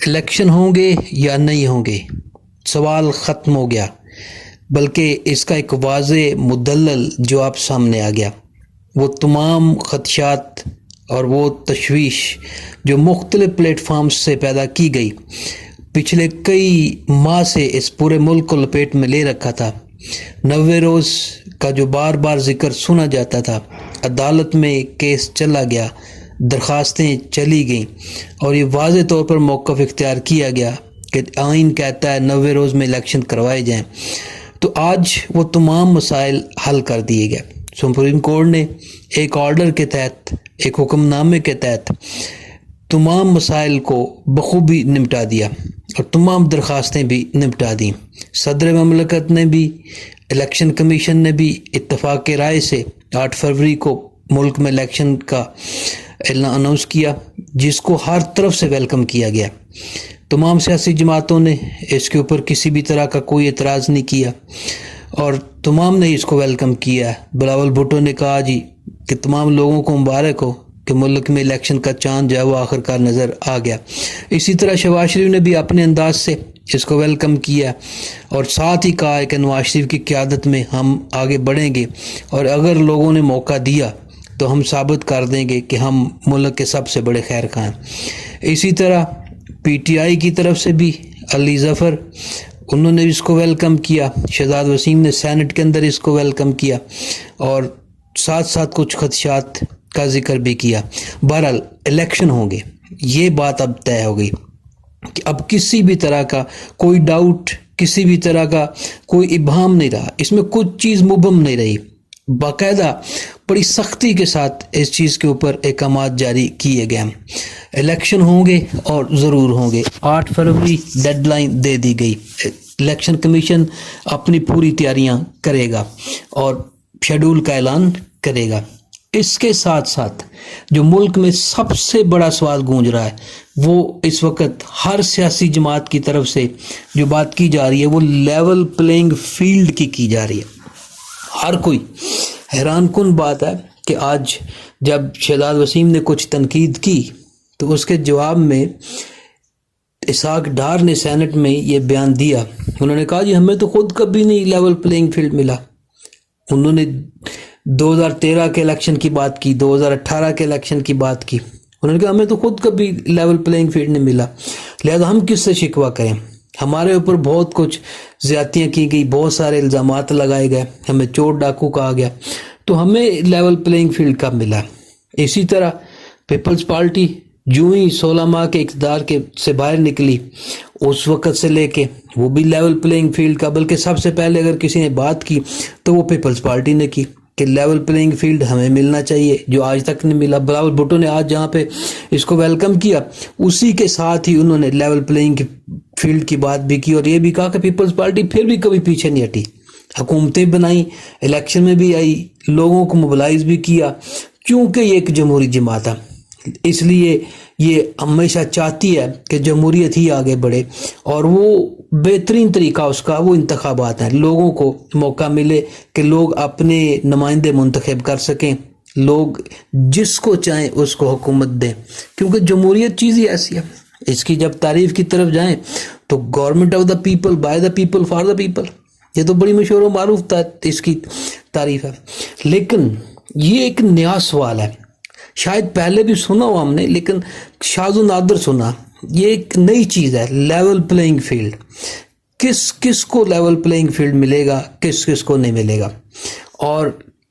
Election ہوں گے یا نہیں ہوں گے، سوال ختم ہو گیا، بلکہ اس کا ایک واضح مدلل جواب سامنے آ گیا۔ وہ تمام خدشات اور وہ تشویش جو مختلف پلیٹ فارمز سے پیدا کی گئی، پچھلے کئی ماہ سے اس پورے ملک کو لپیٹ میں لے رکھا تھا۔ 90 روز کا جو بار بار ذکر سنا جاتا تھا، عدالت میں کیس چلا گیا، درخواستیں چلی گئیں اور یہ واضح طور پر موقف اختیار کیا گیا کہ آئین کہتا ہے 90 روز میں الیکشن کروائے جائیں، تو آج وہ تمام مسائل حل کر دیے گئے۔ سپریم کورٹ نے ایک آرڈر کے تحت، ایک حکم نامے کے تحت تمام مسائل کو بخوبی نمٹا دیا اور تمام درخواستیں بھی نمٹا دیں۔ صدر مملکت نے بھی، الیکشن کمیشن نے بھی اتفاق رائے سے 8 فروری کو ملک میں الیکشن کا اناؤنس کیا، جس کو ہر طرف سے ویلکم کیا گیا۔ تمام سیاسی جماعتوں نے اس کے اوپر کسی بھی طرح کا کوئی اعتراض نہیں کیا اور تمام نے اس کو ویلکم کیا۔ بلاول بھٹو نے کہا جی کہ تمام لوگوں کو مبارک ہو کہ ملک میں الیکشن کا چاند جو ہے وہ آخرکار نظر آ گیا۔ اسی طرح شہباز شریف نے بھی اپنے انداز سے اس کو ویلکم کیا اور ساتھ ہی کہا ہے کہ نواز شریف کی قیادت میں ہم آگے بڑھیں گے اور اگر لوگوں نے موقع دیا تو ہم ثابت کر دیں گے کہ ہم ملک کے سب سے بڑے خیر خواہ ہیں۔ اسی طرح پی ٹی آئی کی طرف سے بھی علی ظفر، انہوں نے اس کو ویلکم کیا۔ شہزاد وسیم نے سینٹ کے اندر اس کو ویلکم کیا اور ساتھ ساتھ کچھ خدشات کا ذکر بھی کیا۔ بہرحال الیکشن ہوں گے، یہ بات اب طے ہو گئی کہ اب کسی بھی طرح کا کوئی ڈاؤٹ، کسی بھی طرح کا کوئی ابہام نہیں رہا، اس میں کچھ چیز مبہم نہیں رہی۔ باقاعدہ بڑی سختی کے ساتھ اس چیز کے اوپر احکامات جاری کیے گئے۔ الیکشن ہوں گے اور ضرور ہوں گے۔ 8 فروری ڈیڈ لائن دے دی گئی۔ الیکشن کمیشن اپنی پوری تیاریاں کرے گا اور شیڈول کا اعلان کرے گا۔ اس کے ساتھ ساتھ جو ملک میں سب سے بڑا سوال گونج رہا ہے، وہ اس وقت ہر سیاسی جماعت کی طرف سے جو بات کی جا رہی ہے وہ لیول پلینگ فیلڈ کی جا رہی ہے۔ ہر کوئی حیران کن بات ہے کہ آج جب شہزاد وسیم نے کچھ تنقید کی تو اس کے جواب میں اسحاق ڈار نے سینٹ میں یہ بیان دیا۔ انہوں نے کہا جی ہمیں تو خود کبھی نہیں لیول پلینگ فیلڈ ملا۔ انہوں نے 2013 کے الیکشن کی بات کی، 2018 کے الیکشن کی بات کی۔ انہوں نے کہا ہمیں تو خود کبھی لیول پلینگ فیلڈ نہیں ملا، لہذا ہم کس سے شکوہ کریں؟ ہمارے اوپر بہت کچھ زیادتیاں کی گئی، بہت سارے الزامات لگائے گئے، ہمیں چور ڈاکو کہا گیا، تو ہمیں لیول پلینگ فیلڈ کب ملا؟ اسی طرح پیپلز پارٹی جو ہی 16 ماہ کے اقتدار سے باہر نکلی، اس وقت سے لے کے وہ بھی لیول پلینگ فیلڈ کا، بلکہ سب سے پہلے اگر کسی نے بات کی تو وہ پیپلز پارٹی نے کی کہ لیول پلینگ فیلڈ ہمیں ملنا چاہیے، جو آج تک نہیں ملا۔ بلاول بھٹو نے آج جہاں پہ اس کو ویلکم کیا، اسی کے ساتھ ہی انہوں نے لیول پلینگ فیلڈ کی بات بھی کی اور یہ بھی کہا کہ پیپلز پارٹی پھر بھی کبھی پیچھے نہیں ہٹی، حکومتیں بنائیں، الیکشن میں بھی آئی، لوگوں کو موبلائز بھی کیا، کیونکہ یہ ایک جمہوری جماعت ہے، اس لیے یہ ہمیشہ چاہتی ہے کہ جمہوریت ہی آگے بڑھے، اور وہ بہترین طریقہ اس کا وہ انتخابات ہیں، لوگوں کو موقع ملے کہ لوگ اپنے نمائندے منتخب کر سکیں، لوگ جس کو چاہیں اس کو حکومت دیں، کیونکہ جمہوریت چیز ہی ایسی ہے۔ اس کی جب تعریف کی طرف جائیں تو government of the people, by the people, for the people, یہ تو بڑی مشہور و معروف اس کی تعریف ہے۔ لیکن یہ ایک نیا سوال ہے، شاید پہلے بھی سنا ہو ہم نے، لیکن شاذ و نادر سنا۔ یہ ایک نئی چیز ہے، لیول پلینگ فیلڈ۔ کس کو لیول پلینگ فیلڈ ملے گا، کس کو نہیں ملے گا، اور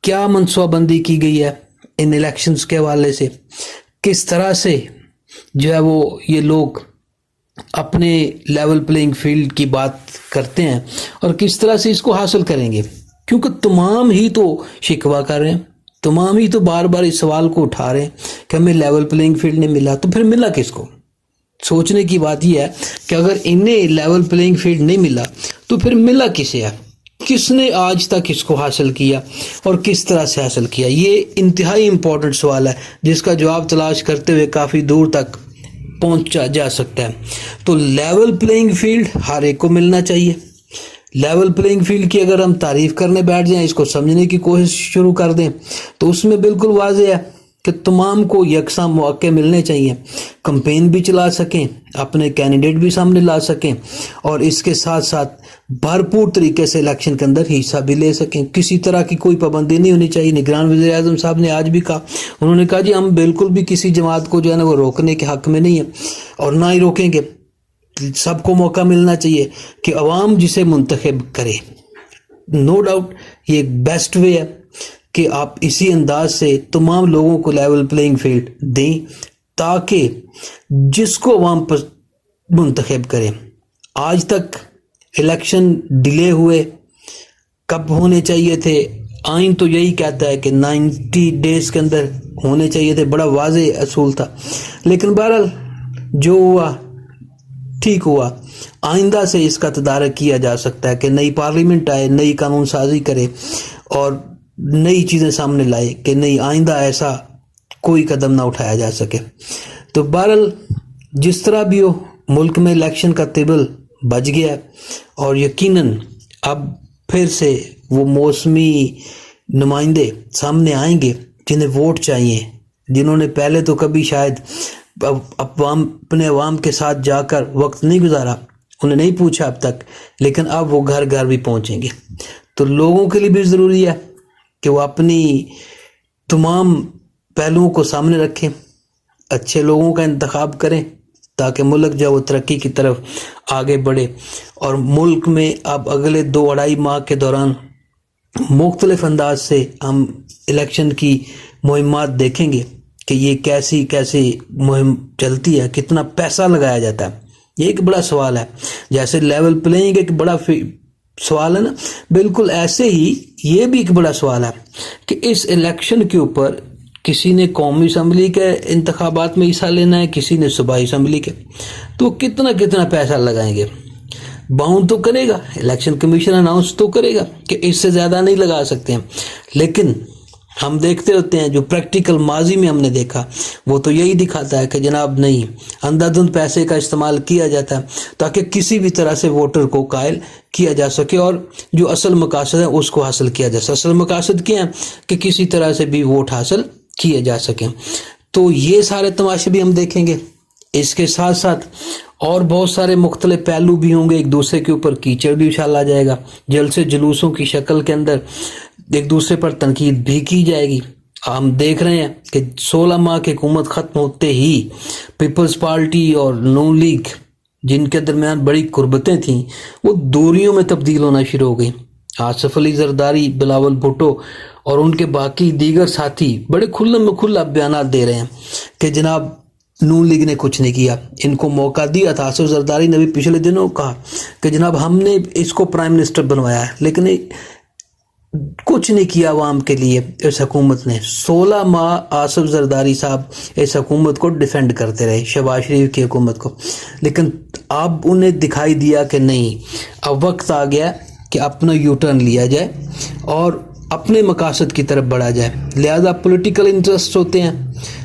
کیا منصوبہ بندی کی گئی ہے ان الیکشنز کے حوالے سے، کس طرح سے جو ہے وہ یہ لوگ اپنے لیول پلینگ فیلڈ کی بات کرتے ہیں اور کس طرح سے اس کو حاصل کریں گے، کیونکہ تمام ہی تو شکوہ کر رہے ہیں، تمام ہی تو بار بار اس سوال کو اٹھا رہے ہیں کہ ہمیں لیول پلینگ فیلڈ نہیں ملا، تو پھر ملا کس کو؟ سوچنے کی بات یہ ہے کہ اگر انہیں لیول پلینگ فیلڈ نہیں ملا تو پھر ملا کسے ہے؟ کس نے آج تک اس کو حاصل کیا اور کس طرح سے حاصل کیا؟ یہ انتہائی امپورٹنٹ سوال ہے جس کا جواب تلاش کرتے ہوئے کافی دور تک پہنچا جا سکتا ہے۔ تو لیول پلینگ فیلڈ ہر ایک کو ملنا چاہیے۔ لیول پلینگ فیلڈ کی اگر ہم تعریف کرنے بیٹھ جائیں، اس کو سمجھنے کی کوشش شروع کر دیں، تو اس میں بالکل واضح ہے کہ تمام کو یکساں مواقع ملنے چاہیے، کمپین بھی چلا سکیں، اپنے کینڈیڈیٹ بھی سامنے لا سکیں، اور اس کے ساتھ ساتھ بھرپور طریقے سے الیکشن کے اندر حصہ بھی لے سکیں۔ کسی طرح کی کوئی پابندی نہیں ہونی چاہیے۔ نگران وزیر اعظم صاحب نے آج بھی کہا، انہوں نے کہا جی ہم بالکل بھی کسی جماعت کو جو ہے نا وہ روکنے کے حق میں نہیں ہیں اور نہ ہی روکیں گے۔ سب کو موقع ملنا چاہیے کہ عوام جسے منتخب کرے۔ نو ڈاؤٹ یہ ایک بیسٹ وے ہے کہ آپ اسی انداز سے تمام لوگوں کو لیول پلینگ فیلڈ دیں تاکہ جس کو عوام منتخب کرے۔ آج تک الیکشن ڈیلے ہوئے، کب ہونے چاہیے تھے؟ آئین تو یہی کہتا ہے کہ 90 ڈیز کے اندر ہونے چاہیے تھے، بڑا واضح اصول تھا، لیکن بہرحال جو ہوا ٹھیک ہوا۔ آئندہ سے اس کا تدارک کیا جا سکتا ہے کہ نئی پارلیمنٹ آئے، نئی قانون سازی کرے اور نئی چیزیں سامنے لائے کہ نہیں آئندہ ایسا کوئی قدم نہ اٹھایا جا سکے۔ تو بہرحال جس طرح بھی ہو، ملک میں الیکشن کا طبل بج گیا ہے اور یقیناً اب پھر سے وہ موسمی نمائندے سامنے آئیں گے جنہیں ووٹ چاہیے، جنہوں نے پہلے تو کبھی شاید اپنے عوام کے ساتھ جا کر وقت نہیں گزارا، انہیں نہیں پوچھا اب تک، لیکن اب وہ گھر گھر بھی پہنچیں گے۔ تو لوگوں کے لیے بھی ضروری ہے کہ وہ اپنی تمام پہلوؤں کو سامنے رکھیں، اچھے لوگوں کا انتخاب کریں تاکہ ملک جو وہ ترقی کی طرف آگے بڑھے۔ اور ملک میں اب اگلے 2-2.5 ماہ کے دوران مختلف انداز سے ہم الیکشن کی مہمات دیکھیں گے کہ یہ کیسی مہم چلتی ہے، کتنا پیسہ لگایا جاتا ہے۔ یہ ایک بڑا سوال ہے، جیسے لیول پلینگ ایک بڑا سوال ہے نا، بالکل ایسے ہی یہ بھی ایک بڑا سوال ہے کہ اس الیکشن کے اوپر کسی نے قومی اسمبلی کے انتخابات میں حصہ لینا ہے، کسی نے صوبائی اسمبلی کے، تو کتنا پیسہ لگائیں گے؟ باؤنڈ تو کرے گا، الیکشن کمیشن اناؤنس تو کرے گا کہ اس سے زیادہ نہیں لگا سکتے ہیں، لیکن ہم دیکھتے ہوتے ہیں جو پریکٹیکل ماضی میں ہم نے دیکھا وہ تو یہی دکھاتا ہے کہ جناب نہیں، اندھا دھند پیسے کا استعمال کیا جاتا ہے تاکہ کسی بھی طرح سے ووٹر کو قائل کیا جا سکے اور جو اصل مقاصد ہیں اس کو حاصل کیا جا سکے۔ اصل مقاصد کیا ہیں کہ کسی طرح سے بھی ووٹ حاصل کیے جا سکیں۔ تو یہ سارے تماشے بھی ہم دیکھیں گے۔ اس کے ساتھ ساتھ اور بہت سارے مختلف پہلو بھی ہوں گے، ایک دوسرے کے اوپر کیچڑ بھی اچھالا جائے گا، جلسے جلوسوں کی شکل کے اندر ایک دوسرے پر تنقید بھی کی جائے گی۔ ہم دیکھ رہے ہیں کہ 16 ماہ کی حکومت ختم ہوتے ہی پیپلز پارٹی اور نون لیگ جن کے درمیان بڑی قربتیں تھیں وہ دوریوں میں تبدیل ہونا شروع ہو گئی۔ آصف علی زرداری، بلاول بھٹو اور ان کے باقی دیگر ساتھی بڑے کھلا بیانات دے رہے ہیں کہ جناب نون لیگ نے کچھ نہیں کیا، ان کو موقع دیا تھا۔ آصف زرداری نے بھی پچھلے دنوں کہا کہ جناب ہم نے اس کو پرائم منسٹر بنوایا ہے، لیکن کچھ نہیں کیا عوام کے لیے اس حکومت نے۔ 16 ماہ آصف زرداری صاحب اس حکومت کو ڈیفینڈ کرتے رہے، شہباز شریف کی حکومت کو، لیکن اب انہیں دکھائی دیا کہ نہیں، اب وقت آ گیا کہ اپنا یو ٹرن لیا جائے اور اپنے مقاصد کی طرف بڑھا جائے۔ لہذا پولیٹیکل انٹرسٹ ہوتے ہیں،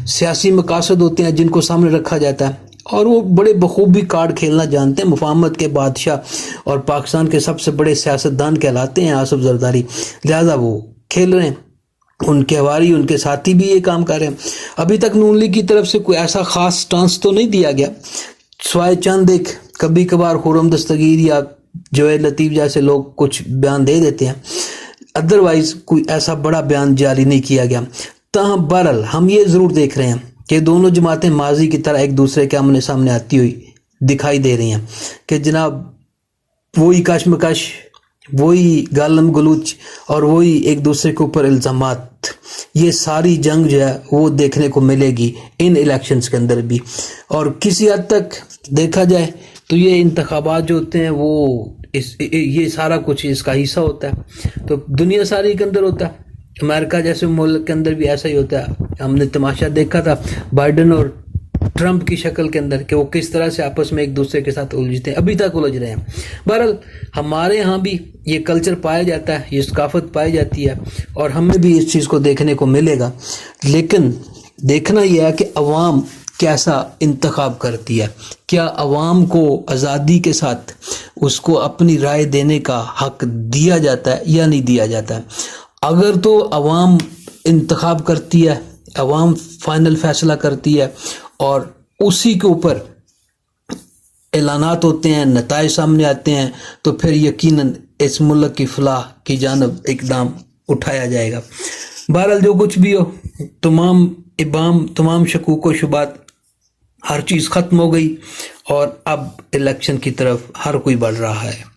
سیاسی مقاصد ہوتے ہیں جن کو سامنے رکھا جاتا ہے، اور وہ بڑے بخوبی کارڈ کھیلنا جانتے ہیں۔ مفاہمت کے بادشاہ اور پاکستان کے سب سے بڑے سیاستدان کہلاتے ہیں آصف زرداری، لہذا وہ کھیل رہے ہیں، ان کے حواری ان کے ساتھی بھی یہ کام کر رہے ہیں۔ ابھی تک نون لیگ کی طرف سے کوئی ایسا خاص سٹانس تو نہیں دیا گیا، سوائے چند ایک کبھی کبھار خرم دستگیر یا جوید لطیف جیسے لوگ کچھ بیان دے دیتے ہیں، ادروائز کوئی ایسا بڑا بیان جاری نہیں کیا گیا۔ تاہم بہرحال ہم یہ ضرور دیکھ رہے ہیں کہ دونوں جماعتیں ماضی کی طرح ایک دوسرے کے آمنے سامنے آتی ہوئی دکھائی دے رہی ہیں کہ جناب وہی کشمکش، وہی گالم گلوچ اور وہی ایک دوسرے کے اوپر الزامات، یہ ساری جنگ جو ہے وہ دیکھنے کو ملے گی ان الیکشنز کے اندر بھی۔ اور کسی حد تک دیکھا جائے تو یہ انتخابات جو ہوتے ہیں وہ یہ سارا کچھ اس کا حصہ ہوتا ہے، تو دنیا ساری کے اندر ہوتا ہے۔ امریکہ جیسے ملک کے اندر بھی ایسا ہی ہوتا ہے۔ ہم نے تماشا دیکھا تھا بائیڈن اور ٹرمپ کی شکل کے اندر کہ وہ کس طرح سے آپس میں ایک دوسرے کے ساتھ الجھتے ہیں، ابھی تک الجھ رہے ہیں۔ بہرحال ہمارے ہاں بھی یہ کلچر پایا جاتا ہے، یہ ثقافت پائی جاتی ہے اور ہمیں بھی اس چیز کو دیکھنے کو ملے گا، لیکن دیکھنا یہ ہے کہ عوام کیسا انتخاب کرتی ہے، کیا عوام کو آزادی کے ساتھ اس کو اپنی رائے دینے کا حق دیا جاتا ہے یا نہیں دیا جاتا ہے۔ اگر تو عوام انتخاب کرتی ہے عوام فائنل فیصلہ کرتی ہے اور اسی کے اوپر اعلانات ہوتے ہیں، نتائج سامنے آتے ہیں، تو پھر یقیناً اس ملک کی فلاح کی جانب اقدام اٹھایا جائے گا۔ بہرحال جو کچھ بھی ہو، تمام ابہام، تمام شکوک و شبہات، ہر چیز ختم ہو گئی اور اب الیکشن کی طرف ہر کوئی بڑھ رہا ہے۔